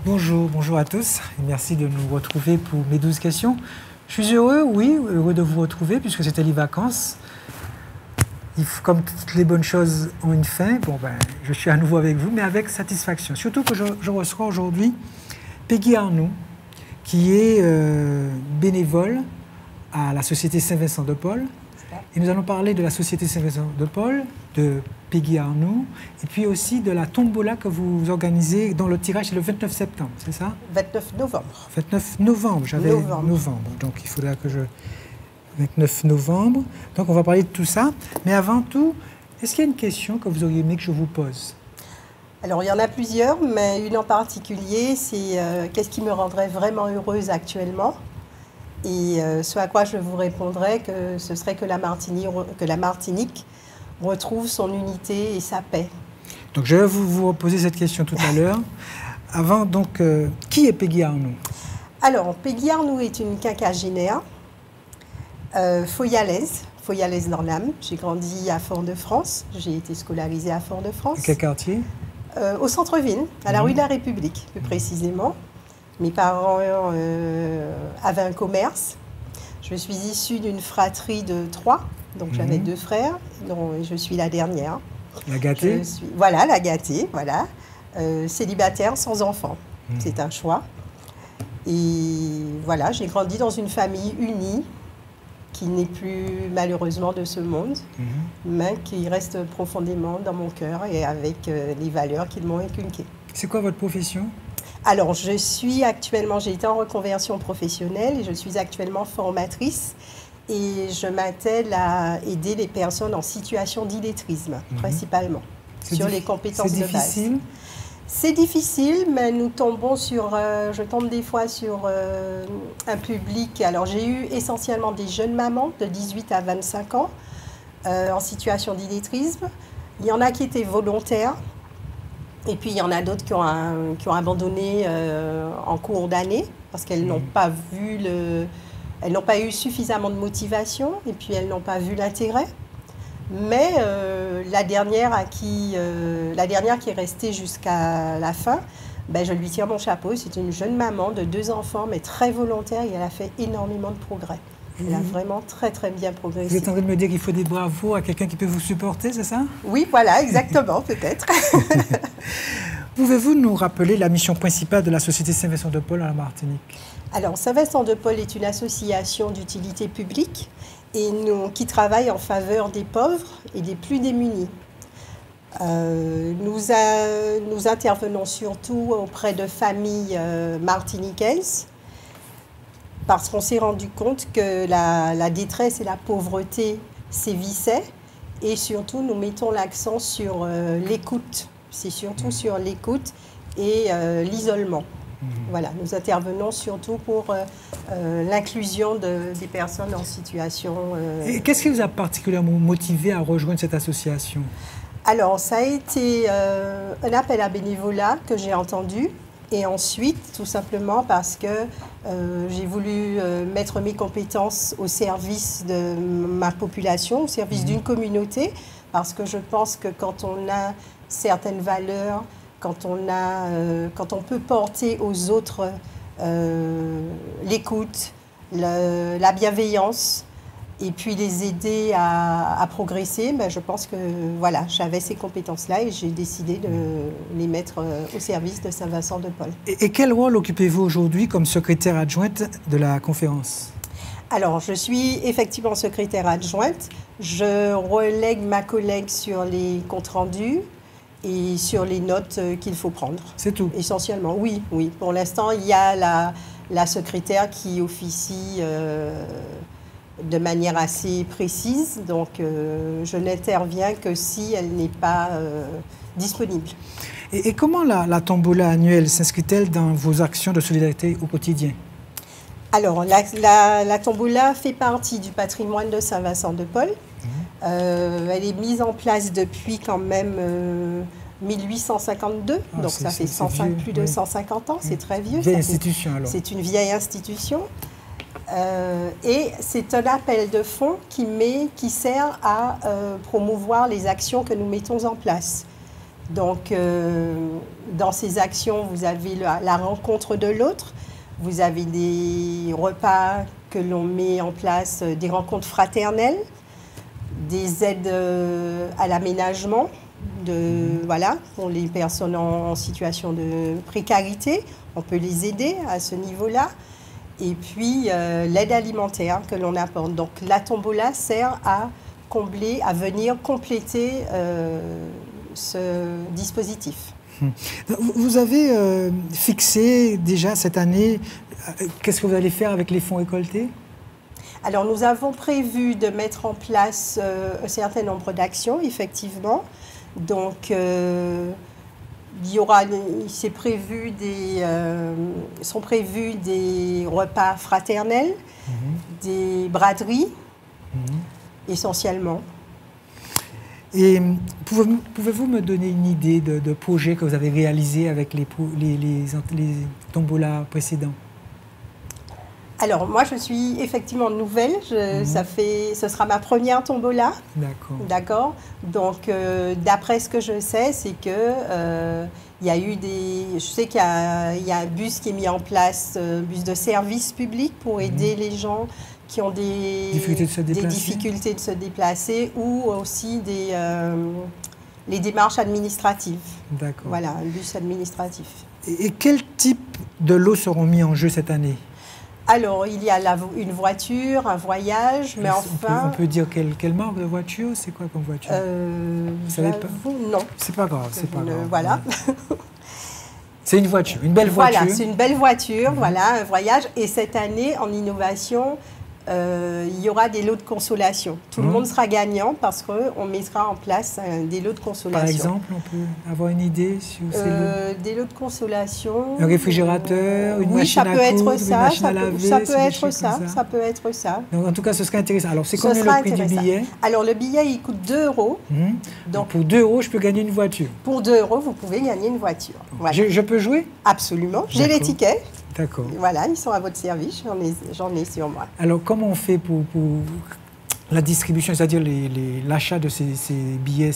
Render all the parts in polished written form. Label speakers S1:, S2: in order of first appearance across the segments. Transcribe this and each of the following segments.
S1: Bonjour, bonjour à tous et merci de nous retrouver pour mes 12 questions. Je suis heureux, oui, heureux de vous retrouver puisque c'était les vacances. Comme toutes les bonnes choses ont une fin, je suis à nouveau avec vous, mais avec satisfaction. Surtout que je reçois aujourd'hui Peggy Arnoux, qui est bénévole à la Société Saint-Vincent de Paul. Et nous allons parler de la Société Saint-Vincent de Paul, de Peggy Arnoux, et puis aussi de la tombola que vous organisez, dont le tirage est le 29 septembre, c'est ça?
S2: 29 novembre.
S1: 29 novembre, j'avais novembre, donc il faudra que je... 29 novembre, donc on va parler de tout ça. Mais avant tout, est-ce qu'il y a une question que vous auriez aimé que je vous pose?
S2: Alors il y en a plusieurs, mais une en particulier, c'est qu'est-ce qui me rendrait vraiment heureuse actuellement? Et ce à quoi je vous répondrais que ce serait que la Martinique retrouve son unité et sa paix.
S1: Donc je vais vous reposer cette question tout à l'heure. Avant, donc, qui est Peggy Arnoux?
S2: Alors, Peggy Arnoux est une quinquagénaire, foyalaise dans l'âme. J'ai grandi à Fort-de-France, j'ai été scolarisée à Fort-de-France.
S1: Quel quartier?
S2: Au centre-ville, à la rue de la République, plus précisément. Mes parents avaient un commerce. Je suis issue d'une fratrie de 3, donc j'avais 2 frères, dont je suis la dernière.
S1: La gâtée?
S2: Voilà, la gâtée, voilà. Célibataire, sans enfant. C'est un choix. Et voilà, j'ai grandi dans une famille unie, qui n'est plus malheureusement de ce monde, mais qui reste profondément dans mon cœur et avec les valeurs qu'ils m'ont inculquées.
S1: C'est quoi votre profession?
S2: Alors, j'ai été en reconversion professionnelle et je suis actuellement formatrice et je m'attelle à aider les personnes en situation d'illettrisme, principalement, sur les compétences de base. C'est difficile? C'est difficile, mais nous tombons je tombe des fois sur un public. Alors, j'ai eu essentiellement des jeunes mamans de 18 à 25 ans en situation d'illettrisme. Il y en a qui étaient volontaires. Et puis, il y en a d'autres qui ont abandonné en cours d'année parce qu'elles n'ont pas elles n'ont pas eu suffisamment de motivation et puis elles n'ont pas vu l'intérêt. Mais la dernière qui est restée jusqu'à la fin, je lui tire mon chapeau. C'est une jeune maman de 2 enfants, mais très volontaire et elle a fait énormément de progrès. Elle a vraiment très, très bien progressé.
S1: Vous êtes en train de me dire qu'il faut des bravos à quelqu'un qui peut vous supporter, c'est ça?
S2: Oui, voilà, exactement, peut-être.
S1: Pouvez-vous nous rappeler la mission principale de la Société Saint-Vincent de Paul à la Martinique?
S2: Alors, Saint-Vincent de Paul est une association d'utilité publique et qui travaille en faveur des pauvres et des plus démunis. Nous intervenons surtout auprès de familles martiniquaises, parce qu'on s'est rendu compte que la détresse et la pauvreté sévissaient. Et surtout, nous mettons l'accent sur l'écoute. C'est surtout sur l'écoute et l'isolement. Voilà, nous intervenons surtout pour l'inclusion des personnes en situation...
S1: Et qu'est-ce qui vous a particulièrement motivé à rejoindre cette association?
S2: Alors, ça a été un appel à bénévolat que j'ai entendu. Et ensuite, tout simplement parce que j'ai voulu mettre mes compétences au service de ma population, au service d'une communauté, parce que je pense que quand on a certaines valeurs, quand on peut porter aux autres l'écoute, la bienveillance, et puis les aider à progresser, je pense que voilà, j'avais ces compétences-là et j'ai décidé de les mettre au service de Saint-Vincent de Paul.
S1: Et quel rôle occupez-vous aujourd'hui comme secrétaire adjointe de la conférence?
S2: Alors, je suis effectivement secrétaire adjointe. Je relègue ma collègue sur les comptes rendus et sur les notes qu'il faut prendre. C'est tout? Essentiellement, oui. Pour l'instant, il y a la secrétaire qui officie... de manière assez précise, donc je n'interviens que si elle n'est pas disponible.
S1: Et comment la tombola annuelle s'inscrit-elle dans vos actions de solidarité au quotidien?
S2: Alors, la tombola fait partie du patrimoine de Saint-Vincent de Paul. Elle est mise en place depuis quand même 1852, donc ça fait plus de 150 ans, c'est très vieux.
S1: Vieille institution alors.
S2: C'est une vieille institution. Et c'est un appel de fonds qui sert à promouvoir les actions que nous mettons en place. Donc, dans ces actions, vous avez la rencontre de l'autre, vous avez des repas que l'on met en place, des rencontres fraternelles, des aides à l'aménagement, voilà, pour les personnes en situation de précarité, on peut les aider à ce niveau-là. Et puis, l'aide alimentaire que l'on apporte. Donc, la tombola sert à combler, à venir compléter ce dispositif.
S1: Vous avez fixé déjà cette année, qu'est-ce que vous allez faire avec les fonds récoltés?
S2: Alors, nous avons prévu de mettre en place un certain nombre d'actions, effectivement. Donc, sont prévus des repas fraternels, des braderies, essentiellement.
S1: Et pouvez-vous me donner une idée de projets que vous avez réalisés avec les tombolas précédents?
S2: Alors, moi, je suis effectivement nouvelle. Ce sera ma première tombola.
S1: D'accord.
S2: D'accord. Donc, d'après ce que je sais, c'est que il y a eu je sais qu'il y a un bus qui est mis en place, un bus de service public pour aider les gens qui ont des difficultés de se déplacer ou aussi les démarches administratives.
S1: D'accord.
S2: Voilà, un bus administratif.
S1: Et quel type de lots seront mis en jeu cette année?
S2: Alors, il y a une voiture, un voyage, mais enfin...
S1: On peut dire quelle marque de voiture? C'est quoi comme voiture? Vous savez pas?
S2: Non.
S1: C'est pas grave, c'est pas grave.
S2: Voilà.
S1: C'est une voiture, une belle voiture.
S2: Voilà, c'est une belle voiture, voilà, un voyage. Et cette année, en innovation, il y aura des lots de consolation. Tout le monde sera gagnant parce qu'on mettra en place des lots de consolation.
S1: Par exemple, on peut avoir une idée sur ces lots?
S2: Des lots de consolation.
S1: Un réfrigérateur, une machine à coudre, une machine à laver.
S2: Ça peut être ça, ça peut être ça.
S1: Donc, en tout cas, ce serait intéressant. Alors, c'est combien le prix du billet?
S2: Alors, le billet, il coûte 2 €.
S1: Donc, pour 2 €, je peux gagner une voiture?
S2: Pour 2 €, vous pouvez gagner une voiture. Voilà.
S1: Je peux jouer?
S2: Absolument. J'ai les tickets.
S1: D'accord.
S2: Voilà, ils sont à votre service, j'en ai sur moi.
S1: Alors, comment on fait pour la distribution, c'est-à-dire l'achat de ces billets,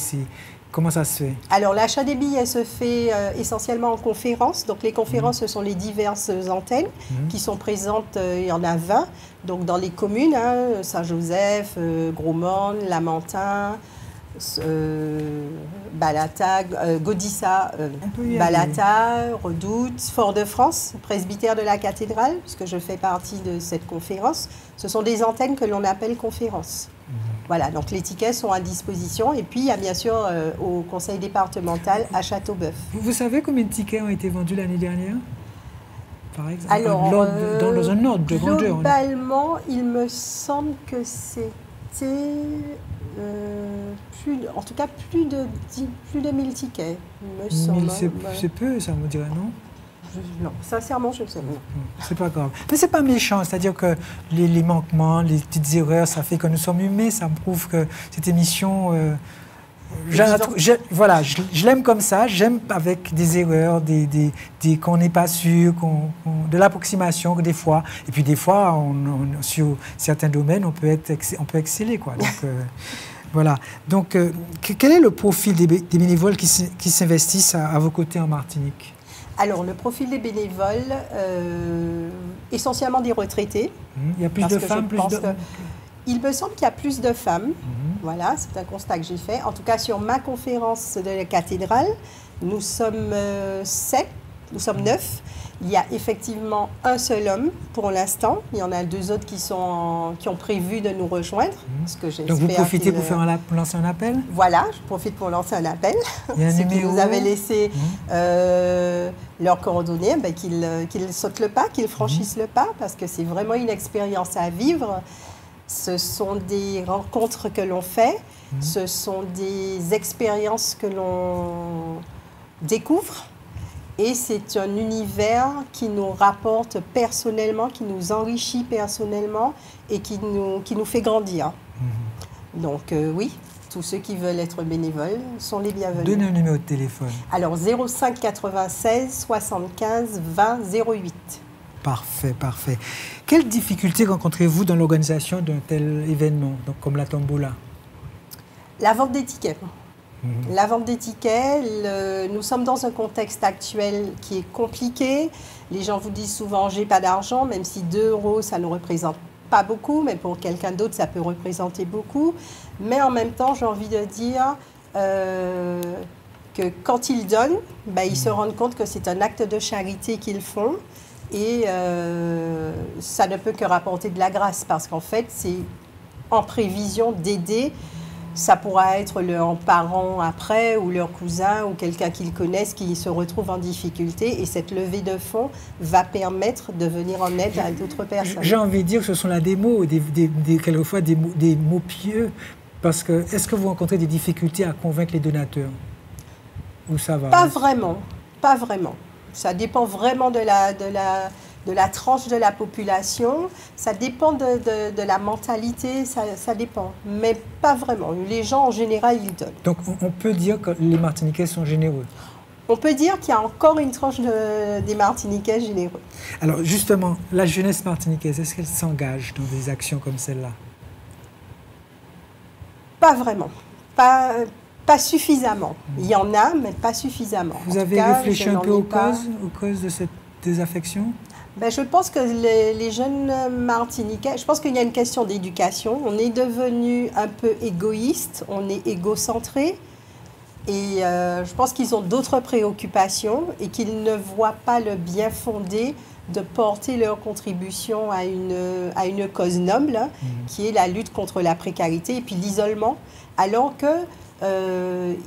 S1: comment ça se fait?
S2: Alors, l'achat des billets se fait essentiellement en conférence. Donc, les conférences, ce sont les diverses antennes qui sont présentes, il y en a 20. Donc, dans les communes, Saint-Joseph, Gros-Morne, Lamentin, Balata, Gaudissa, Balata, Redoute, Fort-de-France, presbytère de la cathédrale, puisque je fais partie de cette conférence. Ce sont des antennes que l'on appelle conférences. Voilà, donc les tickets sont à disposition. Et puis, il y a bien sûr au conseil départemental à Châteauboeuf.
S1: Vous savez combien de tickets ont été vendus l'année dernière? Par exemple,
S2: alors,
S1: dans un ordre de grandeur.
S2: Globalement, il me semble que c'était... en tout cas, plus de 1000 tickets, me semble.
S1: C'est peu, ça me dirait, non?
S2: Non, sincèrement, je ne sais pas.
S1: C'est pas grave. Mais c'est pas méchant, c'est-à-dire que les manquements, les petites erreurs, ça fait que nous sommes humains, ça me prouve que cette émission... voilà, je l'aime comme ça, j'aime avec des erreurs, qu'on n'est pas sûr, de l'approximation des fois. Et puis des fois, sur certains domaines, on peut exceller, quoi. Donc, voilà. Donc, quel est le profil des bénévoles qui s'investissent à vos côtés en Martinique?
S2: Alors, le profil des bénévoles, essentiellement des retraités.
S1: Il y a plus de femmes, plus d'hommes?
S2: Il me semble qu'il y a plus de femmes. Voilà, c'est un constat que j'ai fait. En tout cas, sur ma conférence de la cathédrale, nous sommes 7, nous sommes 9. Il y a effectivement un seul homme pour l'instant. Il y en a 2 autres qui ont prévu de nous rejoindre. Ce que
S1: donc vous profitez pour lancer un appel?
S2: Voilà, je profite pour lancer un appel.
S1: Il y a un
S2: ceux
S1: numéro?
S2: qui nous avaient laissé leurs coordonnées, qu'ils sautent le pas, qu'ils franchissent le pas, parce que c'est vraiment une expérience à vivre. Ce sont des rencontres que l'on fait, ce sont des expériences que l'on découvre. Et c'est un univers qui nous rapporte personnellement, qui nous enrichit personnellement et qui nous fait grandir. Donc oui, tous ceux qui veulent être bénévoles sont les bienvenus.
S1: Donnez un numéro de téléphone.
S2: Alors 05 96 75 20 08.
S1: Parfait, parfait. Quelles difficultés rencontrez-vous dans l'organisation d'un tel événement, donc comme la tombola?
S2: La vente des tickets. La vente des tickets, nous sommes dans un contexte actuel qui est compliqué. Les gens vous disent souvent, j'ai pas d'argent, même si 2 €, ça ne représente pas beaucoup, mais pour quelqu'un d'autre, ça peut représenter beaucoup. Mais en même temps, j'ai envie de dire que quand ils donnent, ils se rendent compte que c'est un acte de charité qu'ils font. Et ça ne peut que rapporter de la grâce, parce qu'en fait, c'est en prévision d'aider. Ça pourra être leur parent après, ou leur cousin, ou quelqu'un qu'ils connaissent qui se retrouve en difficulté. Et cette levée de fonds va permettre de venir en aide à d'autres personnes.
S1: J'ai envie de dire que ce sont là des mots, quelquefois des mots pieux. Parce que, est-ce que vous rencontrez des difficultés à convaincre les donateurs? Ou ça va?
S2: Pas vraiment, pas vraiment. Ça dépend vraiment de la tranche de la population, ça dépend de la mentalité, ça dépend, mais pas vraiment. Les gens, en général, ils donnent.
S1: Donc, on peut dire que les Martiniquais sont généreux?
S2: On peut dire qu'il y a encore une tranche des Martiniquais généreux.
S1: Alors, justement, la jeunesse martiniquaise, est-ce qu'elle s'engage dans des actions comme celle-là?
S2: Pas vraiment. Pas suffisamment. Il y en a, mais pas suffisamment.
S1: Vous avez réfléchi un peu aux causes de cette désaffection?
S2: Je pense que les jeunes Martiniquais, je pense qu'il y a une question d'éducation. On est devenu un peu égoïste, on est égocentré. Et je pense qu'ils ont d'autres préoccupations et qu'ils ne voient pas le bien fondé de porter leur contribution à une cause noble, qui est la lutte contre la précarité et puis l'isolement, alors que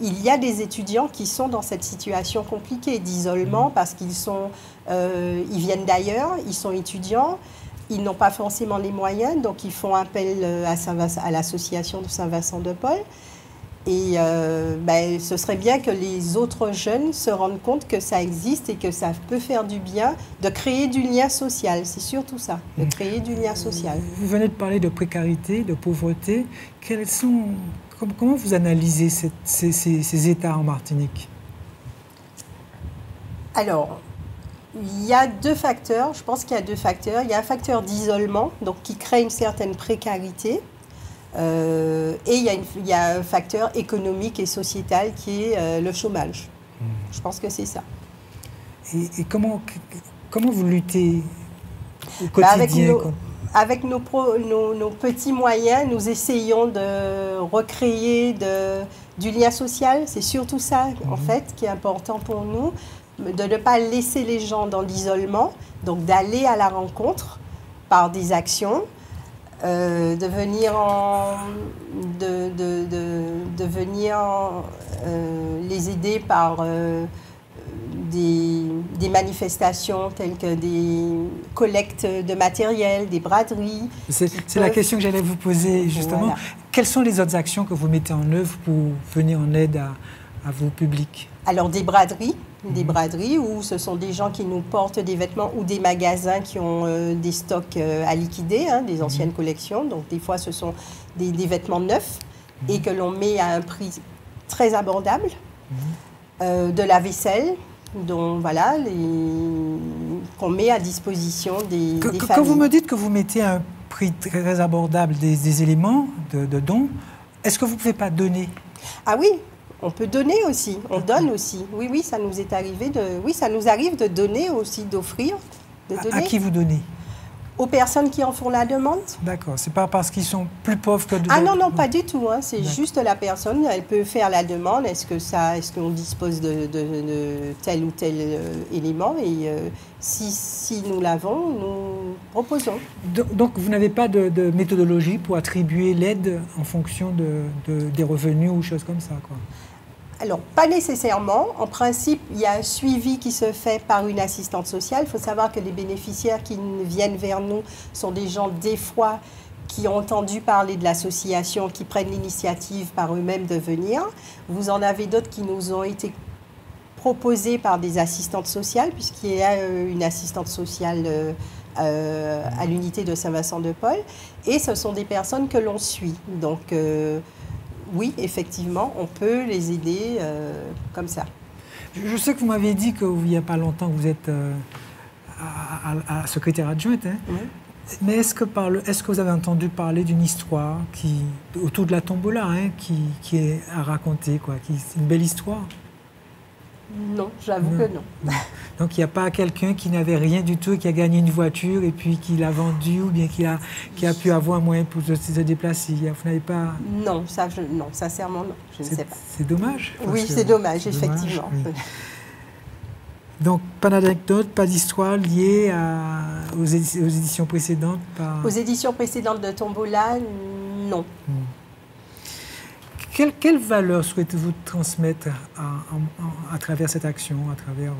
S2: il y a des étudiants qui sont dans cette situation compliquée d'isolement parce qu'ils viennent d'ailleurs, ils sont étudiants, ils n'ont pas forcément les moyens, donc ils font appel à l'association de Saint-Vincent-de-Paul. Et ce serait bien que les autres jeunes se rendent compte que ça existe et que ça peut faire du bien, de créer du lien social. C'est surtout ça, de créer du lien social.
S1: Vous venez de parler de précarité, de pauvreté. Comment vous analysez ces états en Martinique? Alors,
S2: il y a 2 facteurs. Je pense qu'il y a 2 facteurs. Il y a un facteur d'isolement, donc qui crée une certaine précarité. Et il y a un facteur économique et sociétal qui est le chômage. Je pense que c'est ça.
S1: Et comment vous luttez au quotidien?
S2: Avec nos petits moyens, nous essayons de recréer du lien social. C'est surtout ça, en fait, qui est important pour nous, de ne pas laisser les gens dans l'isolement, donc d'aller à la rencontre par des actions, de venir les aider par des manifestations telles que des collectes de matériel, des braderies.
S1: C'est la question que j'allais vous poser justement. Voilà. Quelles sont les autres actions que vous mettez en œuvre pour venir en aide à vos publics?
S2: Alors des braderies où ce sont des gens qui nous portent des vêtements ou des magasins qui ont des stocks à liquider, des anciennes collections. Donc des fois ce sont des vêtements neufs et que l'on met à un prix très abordable. De la vaisselle, qu'on met à disposition des familles.
S1: Quand vous me dites que vous mettez à un prix très abordable des éléments de dons, est-ce que vous ne pouvez pas donner?
S2: Ah oui, on peut donner aussi, on donne aussi. Oui, ça nous est arrivé ça nous arrive de donner aussi, d'offrir.
S1: À qui vous donnez?
S2: Aux personnes qui en font la demande.
S1: D'accord, c'est pas parce qu'ils sont plus pauvres que d'autres?
S2: Ah non, pas du tout. C'est juste la personne, elle peut faire la demande. Est-ce qu'on dispose de tel ou tel élément? Et si nous l'avons, nous proposons.
S1: Donc vous n'avez pas de méthodologie pour attribuer l'aide en fonction des revenus ou choses comme ça, quoi?
S2: Alors, pas nécessairement. En principe, il y a un suivi qui se fait par une assistante sociale. Il faut savoir que les bénéficiaires qui viennent vers nous sont des gens, des fois, qui ont entendu parler de l'association, qui prennent l'initiative par eux-mêmes de venir. Vous en avez d'autres qui nous ont été proposés par des assistantes sociales, puisqu'il y a une assistante sociale à l'unité de Saint-Vincent-de-Paul. Et ce sont des personnes que l'on suit. Donc, oui, effectivement, on peut les aider comme ça.
S1: Je sais que vous m'aviez dit qu'il n'y a pas longtemps que vous êtes à secrétaire adjointe.
S2: Oui.
S1: Mais est-ce que vous avez entendu parler d'une histoire autour de la tombola, hein, qui est à raconter, quoi, c'est une belle histoire?
S2: Non, j'avoue que non.
S1: Donc il n'y a pas quelqu'un qui n'avait rien du tout et qui a gagné une voiture et puis qui l'a vendue ou bien qui a pu avoir un moyen pour se déplacer. Vous n'avez pas...
S2: Non, non, sincèrement, non. Je ne sais pas.
S1: C'est dommage.
S2: Oui, c'est dommage, effectivement.
S1: Oui. Donc, pas d'anecdote, pas d'histoire liée aux éditions précédentes
S2: Aux éditions précédentes de Tombola, non.
S1: Quelle valeur souhaitez-vous transmettre à travers cette action, à travers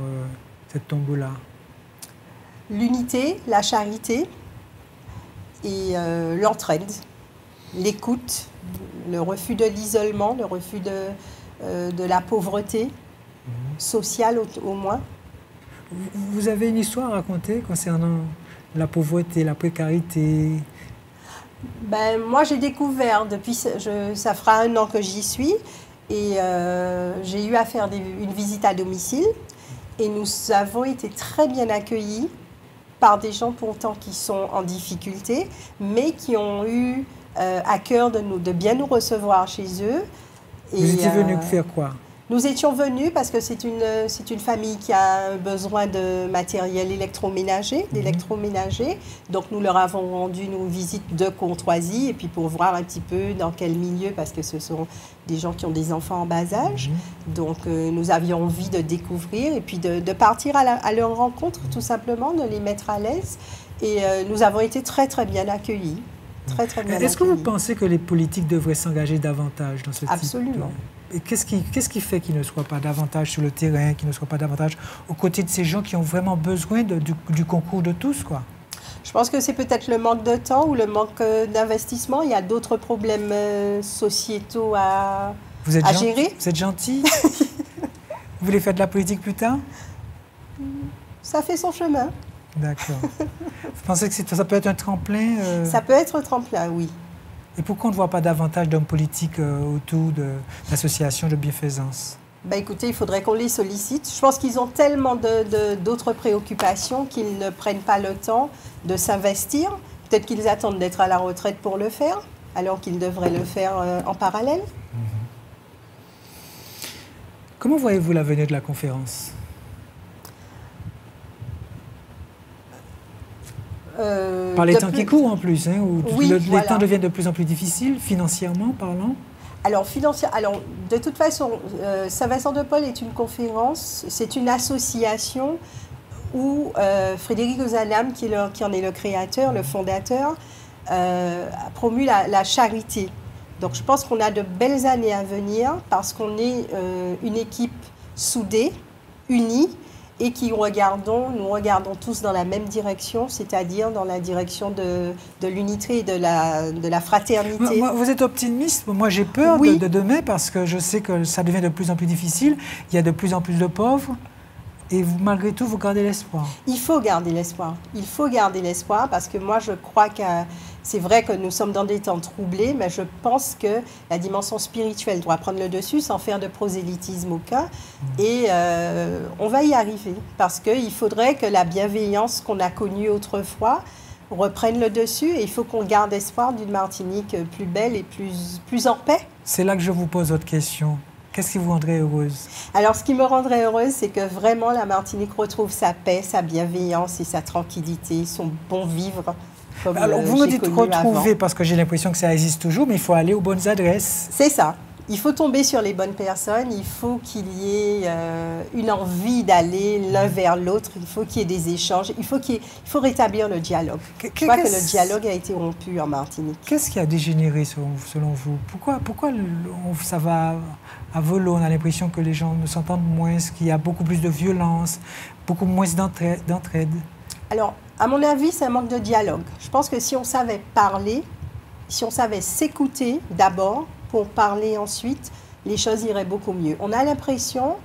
S1: cette tombola?
S2: L'unité, la charité et l'entraide, l'écoute, le refus de l'isolement, le refus de la pauvreté sociale au moins.
S1: Vous avez une histoire à raconter concernant la pauvreté, la précarité?
S2: Moi, j'ai découvert, ça fera 1 an que j'y suis, et j'ai eu à faire une visite à domicile, et nous avons été très bien accueillis par des gens pourtant qui sont en difficulté, mais qui ont eu à cœur de bien nous recevoir chez eux.
S1: Vous étiez venu faire quoi?
S2: Nous étions venus parce que c'est une famille qui a besoin de matériel électroménager, d'électroménager. Donc nous leur avons rendu une visite de courtoisie et puis pour voir un petit peu dans quel milieu, parce que ce sont des gens qui ont des enfants en bas âge. Donc nous avions envie de découvrir et puis de partir à leur rencontre tout simplement, de les mettre à l'aise. Et nous avons été très très bien accueillis.
S1: Est-ce que vous pensez que les politiques devraient s'engager davantage dans ce type?
S2: Absolument.
S1: Et qu'est-ce qui fait qu'ils ne soient pas davantage sur le terrain, qu'ils ne soient pas davantage aux côtés de ces gens qui ont vraiment besoin du concours de tous, quoi?
S2: Je pense que c'est peut-être le manque de temps ou le manque d'investissement. Il y a d'autres problèmes sociétaux à gérer.
S1: Vous êtes gentil? Vous voulez faire de la politique plus tard?
S2: Ça fait son chemin.
S1: D'accord. Vous pensez que ça peut être un tremplin?
S2: Ça peut être un tremplin, oui.
S1: Et pourquoi on ne voit pas davantage d'hommes politiques autour d'associations de bienfaisance?
S2: Écoutez, il faudrait qu'on les sollicite. Je pense qu'ils ont tellement d'autres préoccupations qu'ils ne prennent pas le temps de s'investir. Peut-être qu'ils attendent d'être à la retraite pour le faire, alors qu'ils devraient le faire en parallèle.
S1: Comment voyez-vous l'avenir de la conférence? Par les temps qui courent en plus, hein, où les temps deviennent de plus en plus difficiles, financièrement parlant.
S2: Alors, de toute façon, Saint-Vincent-de-Paul est une conférence, c'est une association où Frédéric Ozanam, qui en est le créateur, le fondateur, a promu la charité. Donc je pense qu'on a de belles années à venir parce qu'on est une équipe soudée, unie, et nous regardons tous dans la même direction, c'est-à-dire dans la direction de l'unité et de la fraternité.
S1: Vous êtes optimiste? Moi, j'ai peur de demain parce que je sais que ça devient de plus en plus difficile. Il y a de plus en plus de pauvres. Et vous, malgré tout, vous gardez l'espoir?
S2: Il faut garder l'espoir. Il faut garder l'espoir parce que moi, je crois que c'est vrai que nous sommes dans des temps troublés, mais je pense que la dimension spirituelle doit prendre le dessus sans faire de prosélytisme aucun. Et on va y arriver parce qu'il faudrait que la bienveillance qu'on a connue autrefois reprenne le dessus et il faut qu'on garde espoir d'une Martinique plus belle et plus en paix.
S1: C'est là que je vous pose votre question. Qu'est-ce qui vous rendrait heureuse?
S2: Alors, ce qui me rendrait heureuse, c'est que vraiment la Martinique retrouve sa paix, sa bienveillance et sa tranquillité, son bon vivre.
S1: Alors, vous me dites retrouver parce que j'ai l'impression que ça existe toujours, mais il faut aller aux bonnes adresses.
S2: C'est ça. Il faut tomber sur les bonnes personnes, il faut qu'il y ait une envie d'aller l'un vers l'autre, il faut qu'il y ait des échanges, il faut rétablir le dialogue. Je crois que le dialogue a été rompu en Martinique.
S1: Qu'est-ce qui a dégénéré selon vous? Pourquoi ça va à volo? On a l'impression que les gens ne s'entendent moins, qu'il y a beaucoup plus de violence, beaucoup moins d'entraide. Alors,
S2: à mon avis, c'est un manque de dialogue. Je pense que si on savait parler, si on savait s'écouter d'abord, pour parler ensuite, les choses iraient beaucoup mieux. On a l'impression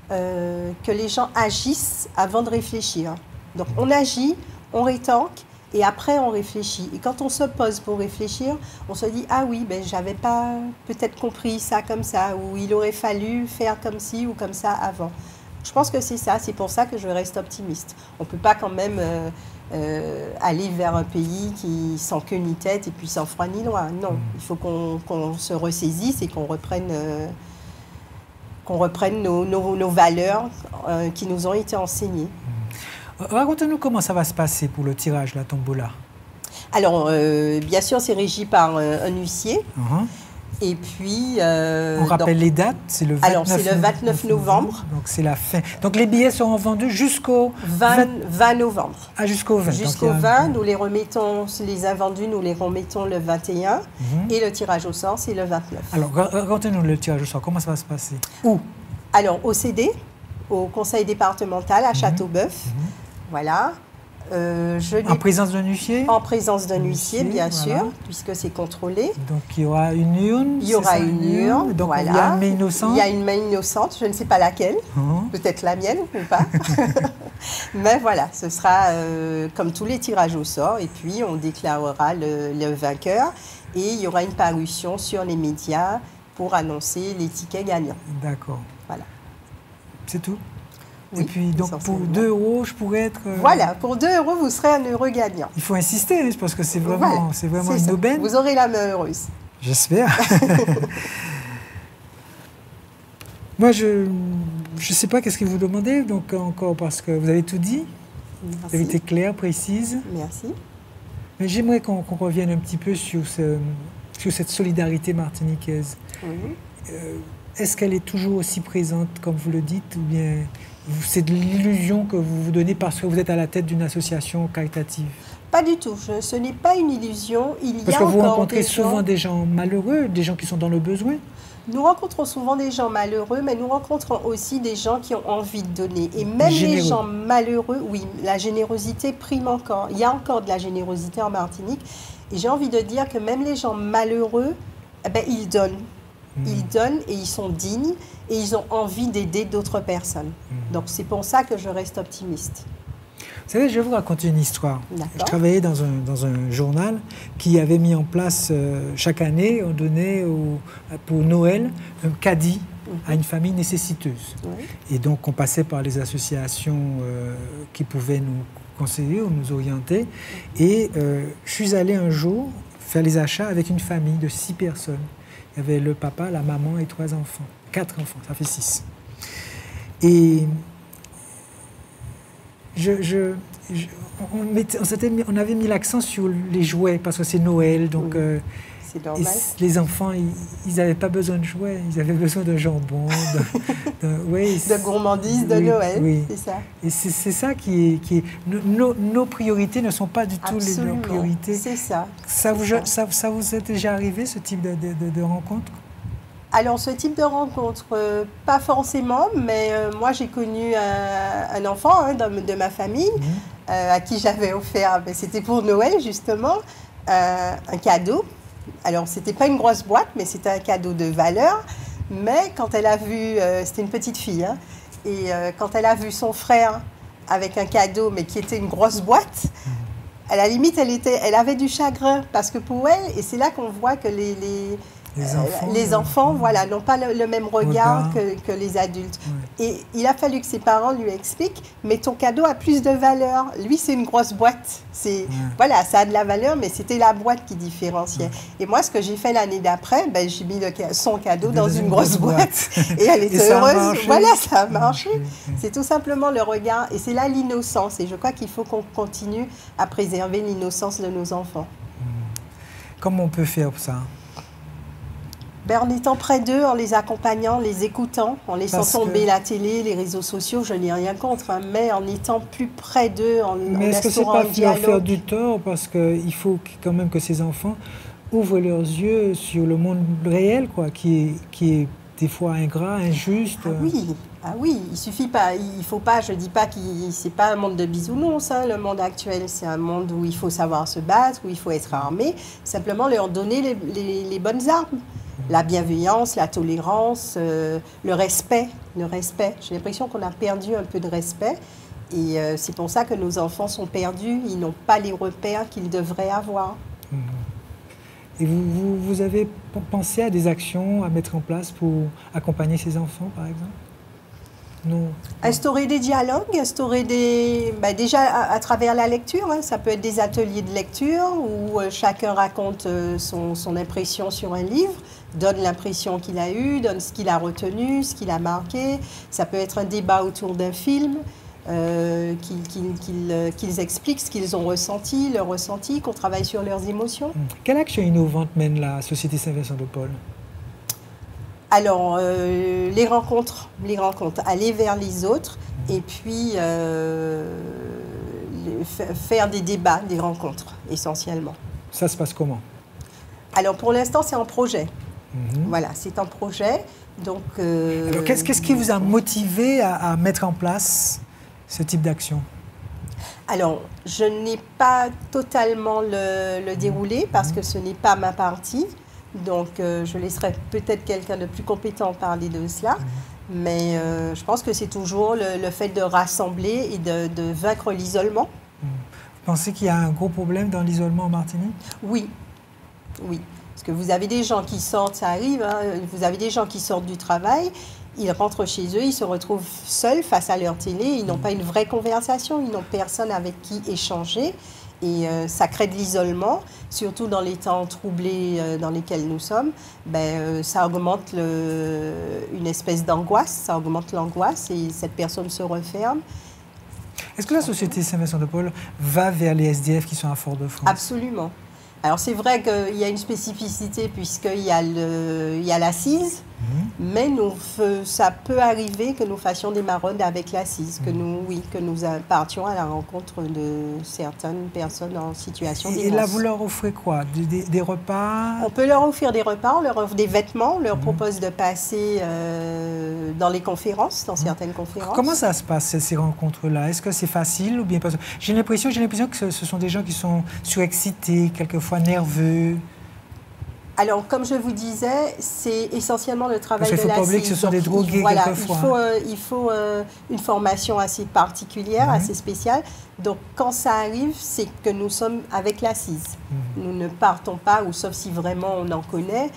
S2: que les gens agissent avant de réfléchir. Donc on agit, on rétorque et après on réfléchit. Et quand on se pose pour réfléchir, on se dit « Ah oui, j'avais pas peut-être compris ça comme ça » ou « Il aurait fallu faire comme ci ou comme ça avant ». Je pense que c'est ça. C'est pour ça que je reste optimiste. On ne peut pas quand même aller vers un pays qui sans queue ni tête et puis sans froid ni loin. Non, il faut qu'on se ressaisisse et qu'on reprenne nos valeurs qui nous ont été enseignées.
S1: Racontez-nous comment ça va se passer pour le tirage, la tombola.
S2: Alors, bien sûr, c'est régi par un huissier. Et puis...
S1: on rappelle les dates, c'est le 29,
S2: alors, c'est le 29 novembre.
S1: Donc, c'est la fin. Donc, les billets seront vendus jusqu'au...
S2: 20 novembre.
S1: Ah, jusqu'au 20.
S2: Jusqu'au 20, nous les remettons, les invendus, nous les remettons le 21. Et le tirage au sort, c'est le 29.
S1: Alors, racontez-nous le tirage au sort. Comment ça va se passer? Où?
S2: Alors, au CD, au conseil départemental à Châteauboeuf. Voilà.
S1: En présence d'un huissier?
S2: En présence d'un huissier, bien sûr, puisque c'est contrôlé.
S1: Donc, il y aura une urne?
S2: Il y aura une urne,
S1: donc,
S2: voilà.
S1: Il y a une main innocente?
S2: Il y a une main innocente, je ne sais pas laquelle, peut-être la mienne ou pas. Mais voilà, ce sera comme tous les tirages au sort, et puis on déclarera le vainqueur, et il y aura une parution sur les médias pour annoncer les tickets gagnants.
S1: D'accord.
S2: Voilà.
S1: C'est tout?
S2: Oui,
S1: et puis, donc, pour 2 €, je pourrais être...
S2: Voilà, pour 2 €, vous serez un heureux gagnant.
S1: Il faut insister, hein, parce que c'est vraiment,
S2: voilà,
S1: une aubaine.
S2: Vous aurez la main heureuse.
S1: J'espère. Moi, je ne sais pas qu'est-ce que vous demandez, donc encore, parce que vous avez tout dit.
S2: Merci.
S1: Vous avez été claire, précise.
S2: Merci.
S1: Mais j'aimerais qu'on revienne un petit peu sur cette solidarité martiniquaise.
S2: Oui.
S1: Est-ce qu'elle est toujours aussi présente, comme vous le dites, ou bien c'est de l'illusion que vous vous donnez parce que vous êtes à la tête d'une association caritative?
S2: Pas du tout. Ce n'est pas une illusion.
S1: Parce que vous rencontrez souvent des gens malheureux, des gens qui sont dans le besoin.
S2: Nous rencontrons souvent des gens malheureux, mais nous rencontrons aussi des gens qui ont envie de donner. Et même les gens malheureux, oui, la générosité prime encore. Il y a encore de la générosité en Martinique. Et j'ai envie de dire que même les gens malheureux, eh ben, ils donnent. Ils donnent et ils sont dignes et ils ont envie d'aider d'autres personnes. Donc c'est pour ça que je reste optimiste.
S1: Vous savez, je vais vous raconter une histoire. Je travaillais dans un journal qui avait mis en place, chaque année, on donnait pour Noël un caddie à une famille nécessiteuse. Et donc on passait par les associations qui pouvaient nous conseiller ou nous orienter. Et je suis allé un jour faire les achats avec une famille de 6 personnes. Il y avait le papa, la maman et 3 enfants. 4 enfants, ça fait 6. Et on avait mis l'accent sur les jouets, parce que c'est Noël, donc les enfants, ils n'avaient pas besoin de jouets, ils avaient besoin de jambon,
S2: de gourmandise de Noël, c'est ça.
S1: Et c'est ça qui est nos priorités ne sont pas du tout nos priorités.
S2: C'est ça.
S1: Ça vous est déjà arrivé, ce type de rencontre?
S2: Alors, ce type de rencontre, pas forcément, mais moi, j'ai connu un enfant de ma famille à qui j'avais offert, c'était pour Noël, justement, un cadeau. Alors, c'était pas une grosse boîte, mais c'était un cadeau de valeur. Mais quand elle a vu, c'était une petite fille, et quand elle a vu son frère avec un cadeau, mais qui était une grosse boîte, à la limite, elle avait du chagrin, parce que pour elle, et c'est là qu'on voit que les enfants voilà, n'ont pas le même regard que les adultes. Et il a fallu que ses parents lui expliquent, mais ton cadeau a plus de valeur. Lui, c'est une grosse boîte. Voilà, ça a de la valeur, mais c'était la boîte qui différenciait. Et moi, ce que j'ai fait l'année d'après, j'ai mis son cadeau dans une grosse boîte. Et elle était heureuse. Voilà, ça a marché. C'est tout simplement le regard. Et c'est là l'innocence. Et je crois qu'il faut qu'on continue à préserver l'innocence de nos enfants.
S1: Comment on peut faire ça?
S2: En étant près d'eux, en les accompagnant, les écoutant, en laissant tomber la télé, les réseaux sociaux, je n'ai rien contre, mais en étant plus près d'eux, en
S1: mais est-ce que c'est pas leur faire du tort, parce qu'il faut quand même que ces enfants ouvrent leurs yeux sur le monde réel, quoi, qui est des fois ingrat, injuste.
S2: Ah oui, il suffit pas, il faut pas, je dis pas que c'est pas un monde de bisounours, le monde actuel, c'est un monde où il faut savoir se battre, où il faut être armé, simplement leur donner les bonnes armes. La bienveillance, la tolérance, le respect. J'ai l'impression qu'on a perdu un peu de respect et c'est pour ça que nos enfants sont perdus. Ils n'ont pas les repères qu'ils devraient avoir.
S1: Et vous avez pensé à des actions à mettre en place pour accompagner ces enfants, par exemple? non.
S2: Instaurer des dialogues, instaurer déjà à travers la lecture, hein, ça peut être des ateliers de lecture où chacun raconte son impression sur un livre, donne l'impression qu'il a eue, donne ce qu'il a retenu, ce qu'il a marqué. Ça peut être un débat autour d'un film, qu'ils expliquent ce qu'ils ont ressenti, leur ressenti, qu'on travaille sur leurs émotions.
S1: Quelle action innovante mène la Société Saint-Vincent de Paul?
S2: Alors, les rencontres, aller vers les autres et puis faire des débats, des rencontres, essentiellement.
S1: Ça se passe comment?
S2: Alors, pour l'instant, c'est en projet. Voilà, c'est en projet. Donc,
S1: alors, qu'est-ce qui vous a motivé à mettre en place ce type d'action?
S2: Alors, je n'ai pas totalement le déroulé parce que ce n'est pas ma partie. Donc, je laisserai peut-être quelqu'un de plus compétent parler de cela. Mais je pense que c'est toujours le fait de rassembler et de vaincre l'isolement.
S1: Vous pensez qu'il y a un gros problème dans l'isolement en Martinique?
S2: Oui, oui. Parce que vous avez des gens qui sortent, ça arrive, hein, vous avez des gens qui sortent du travail, ils rentrent chez eux, ils se retrouvent seuls face à leur télé, ils n'ont pas une vraie conversation, ils n'ont personne avec qui échanger. Et ça crée de l'isolement, surtout dans les temps troublés dans lesquels nous sommes. Ça augmente une espèce d'angoisse, ça augmente l'angoisse et cette personne se referme.
S1: Est-ce que la Société Saint-Vincent de Paul va vers les SDF qui sont à Fort-de-France?
S2: Absolument. Alors c'est vrai qu'il y a une spécificité puisqu'il y a l'assise, mais ça peut arriver que nous fassions des maraudes avec l'assise, que nous partions à la rencontre de certaines personnes en situation d'errance.
S1: Et là, vous leur offrez quoi? Des repas?
S2: On peut leur offrir des repas, on leur offre des vêtements, on leur propose de passer dans les conférences, dans certaines conférences.
S1: Comment ça se passe, ces rencontres-là? Est-ce que c'est facile ou bien pas? J'ai l'impression que ce sont des gens qui sont surexcités, quelquefois nerveux.
S2: Alors, comme je vous disais, c'est essentiellement le travail de l'assise.
S1: Parce qu'il ne faut pas oublier que ce sont des drogués quelquefois.
S2: Il faut une formation assez particulière, assez spéciale. Donc, quand ça arrive, c'est que nous sommes avec l'assise. Nous ne partons pas, ou sauf si vraiment on en connaît.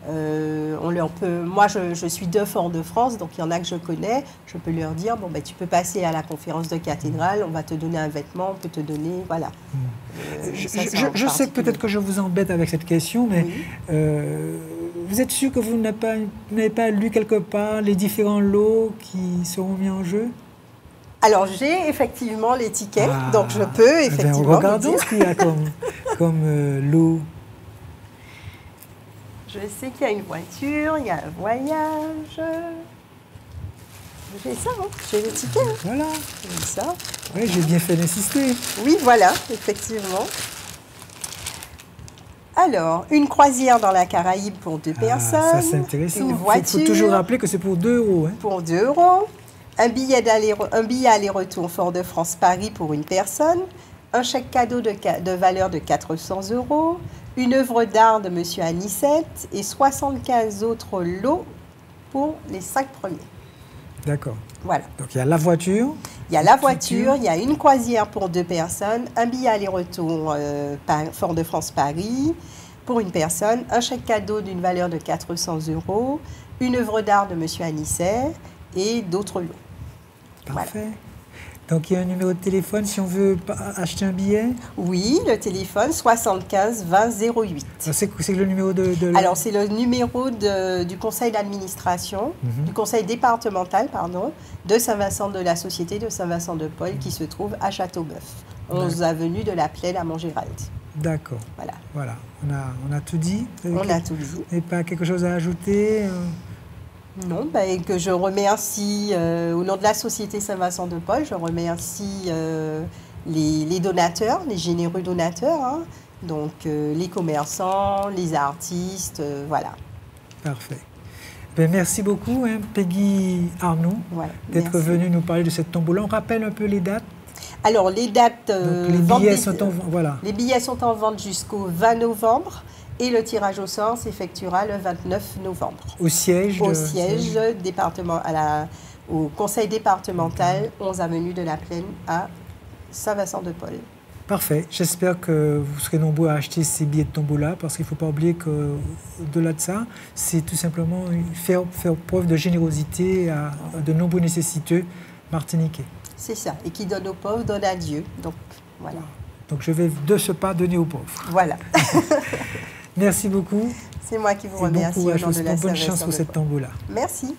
S2: Moi, je suis de Fort-de-France, donc il y en a que je connais. Je peux leur dire, tu peux passer à la conférence de cathédrale, on va te donner un vêtement, on peut te donner, voilà.
S1: Je sais que peut-être que je vous embête avec cette question, mais vous êtes sûr que vous n'avez pas lu quelque part les différents lots qui seront mis en jeu?
S2: Alors, j'ai effectivement les tickets, donc je peux effectivement
S1: regardons ce qu'il y a comme lot.
S2: Je sais qu'il y a une voiture, il y a un voyage. J'ai ça, hein. J'ai les tickets. Hein.
S1: Voilà.
S2: J'ai ça.
S1: Oui, j'ai bien fait d'insister.
S2: Oui, voilà, effectivement. Alors, une croisière dans la Caraïbe pour 2 personnes.
S1: Ça, c'est intéressant.
S2: Une voiture.
S1: Il faut toujours rappeler que c'est pour 2 €. Hein.
S2: Pour 2 €. Un billet aller-retour Fort-de-France-Paris pour une personne. Un chèque cadeau de valeur de 400 €. Une œuvre d'art de M. Anissette et 75 autres lots pour les 5 premiers.
S1: D'accord.
S2: Voilà.
S1: Donc il y a la voiture.
S2: Il y a la voiture, il y a une croisière pour 2 personnes, un billet aller-retour Fort-de-France-Paris pour une personne, un chèque cadeau d'une valeur de 400 €, une œuvre d'art de M. Anissette et d'autres lots.
S1: Parfait.
S2: Voilà.
S1: Donc il y a un numéro de téléphone si on veut acheter un billet?
S2: Oui, le téléphone 75 20 08.
S1: C'est le numéro de
S2: Alors c'est le numéro du conseil d'administration, du conseil départemental, pardon, de Saint-Vincent de la Société de Saint-Vincent de Paul qui se trouve à Châteauboeuf, 11 avenue de la Plaine à Montgérald.
S1: D'accord. Voilà. On a tout dit.
S2: On a tout dit.
S1: Et pas quelque chose à ajouter?
S2: Non, et que je remercie, au nom de la Société Saint-Vincent de Paul, je remercie les donateurs, les généreux donateurs, hein, donc les commerçants, les artistes, voilà.
S1: Parfait. Merci beaucoup, hein, Peggy Arnoux, d'être venue nous parler de cette tombola. On rappelle un peu les dates?
S2: Alors, les dates...
S1: les billets sont en vente, voilà.
S2: Les billets sont en vente jusqu'au 20 novembre. Et le tirage au sort s'effectuera le 29 novembre.
S1: Au siège
S2: au conseil départemental, 11 avenue de la Plaine à Saint-Vincent de Paul.
S1: Parfait. J'espère que vous serez nombreux à acheter ces billets de tombola parce qu'il ne faut pas oublier qu'au-delà de ça, c'est tout simplement faire preuve de générosité à de nombreux nécessiteux martiniquais.
S2: C'est ça. Et qui donne aux pauvres, donne à Dieu. Donc, voilà.
S1: Donc, je vais de ce pas donner aux pauvres.
S2: Voilà.
S1: Merci beaucoup.
S2: C'est moi qui vous remercie.
S1: Bon courage, bonne chance pour cette tombola.
S2: Merci.